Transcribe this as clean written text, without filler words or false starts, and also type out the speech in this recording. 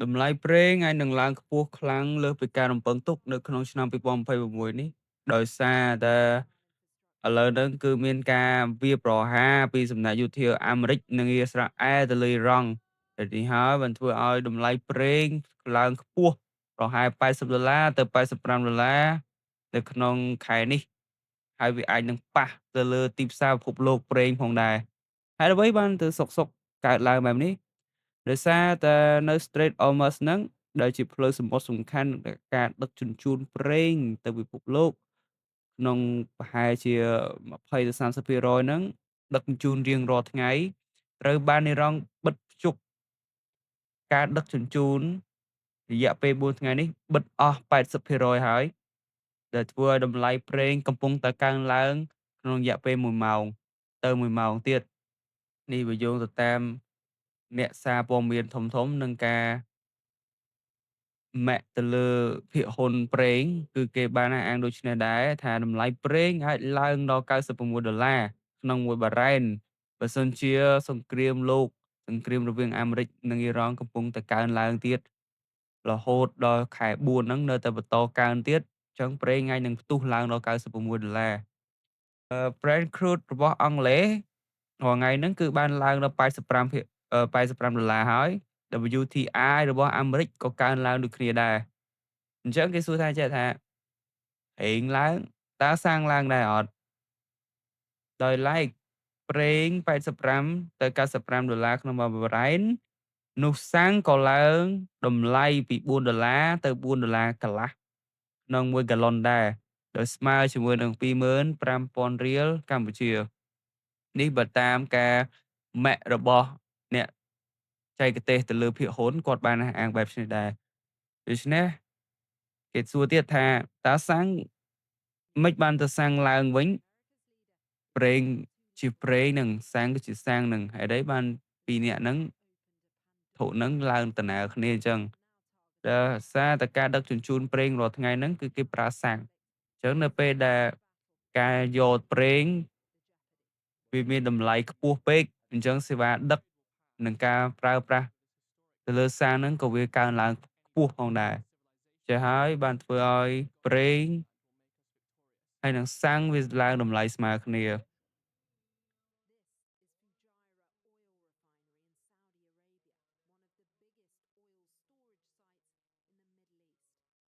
តម្លៃប្រេងអាចនឹងឡើងខ្ពស់ខ្លាំងលើសពីការរំពឹងទុកនៅក្នុងឆ្នាំ2026នេះដោយសារតែឥឡូវហ្នឹងគឺមានការវាយប្រហារពីសំណាក់យោធាអាមេរិកនិងអ៊ីស្រាអែលទៅលើអ៊ីរ៉ង់ដែលនេះហើយបានធ្វើឲ្យតម្លៃប្រេងឡើងខ្ពស់ប្រហែល$80ទៅ$85នៅក្នុងខែនេះហើយវាអាចនឹងប៉ះទៅលើទីផ្សារពិភពលោកប្រេងផងដែរហេតុអ្វីបានទៅសុកកើតឡើងបែបនេះ ដោយសារតែនៅ Strait of Hormuz ហ្នឹងដែលជាផ្លូវសមុទ្រសំខាន់នៃការដឹកជញ្ជូនប្រេងទៅពិភពលោកក្នុងប្រហែលជា20-30%ហ្នឹងដឹកជញ្ជូនរៀងរាល់ថ្ងៃត្រូវបានអ៊ីរ៉ង់បិទភ្ជក់ការដឹកជញ្ជូនរយៈពេល4ថ្ងៃនេះបិទអស់80%ហើយដែលធ្វើឲ្យតម្លៃប្រេងកំពុងតែកើនឡើងក្នុងរយៈពេល1ម៉ោងទៅ1ម៉ោងទៀតនេះបើយោងទៅតាមអ្នកសារព័ត៌មានធំៗនិងការមាក់ទៅលើភាគហ៊ុនប្រេងគឺគេបានអះអាងដូចនេះដែរថាតម្លៃប្រេងអាចឡើងដល់$96ក្នុងមួយបារ៉ែលបើសិនជាសង្គ្រាមរវាងអាមេរិកនិងអ៊ីរ៉ង់កំពុងតែកើនឡើងទៀតរហូតដល់ខែ4ហ្នឹងនៅតែបន្តកើនទៀតអញ្ចឹងប្រេងអាចនឹងផ្ទុះឡើងដល់$96 Brent crude របស់អង់គ្លេសរាល់ថ្ងៃហ្នឹងគឺបានឡើងដល់85ភាគ$85ហើយ WTI របស់អាមេរិកក៏កើនឡើងដូចគ្នាដែរអញ្ចឹងគេសួរថាចេះថាហេងឡើងតើសាំងឡើងដែរអត់ដោយឡែកប្រេង85ទៅ$95ក្នុងមួយបារ៉ែលនោះសាំងក៏ឡើងតម្លៃពី$4ទៅ$4កន្លះក្នុងមួយហ្គាឡុនដែរដោយស្មើជាមួយនឹង25,000រៀលកម្ពុជានេះបើតាមការម៉ាក់របស់អ្នកចែកទេសទៅលើភាគហ៊ុនគាត់បានអះអាងបែបនេះដែរដូច្នេះគេសួរទៀតថាតើសាំងមិនបានទៅសាំងឡើងវិញប្រេងជាប្រេងនិងសាំងក៏ជាសាំងនឹងហេតុអីបានពីរនាក់ហ្នឹងធុហ្នឹងឡើងដំណើរគ្នាអញ្ចឹងដោយសារតែការដឹកជញ្ជូនប្រេងរាល់ថ្ងៃហ្នឹងគឺគេប្រើសាំងអញ្ចឹងនៅពេលដែលការយកប្រេងវាមានតម្លៃខ្ពស់ពេកអញ្ចឹងសេវាដឹកនិងការប្រើប្រាស់ទៅលើសាំងហ្នឹងក៏វាកើនឡើងខ្ពស់ផងដែរចេះហើយបានធ្វើឲ្យប្រេងហើយនិងសាំងវាឡើងតម្លៃស្មើគ្នា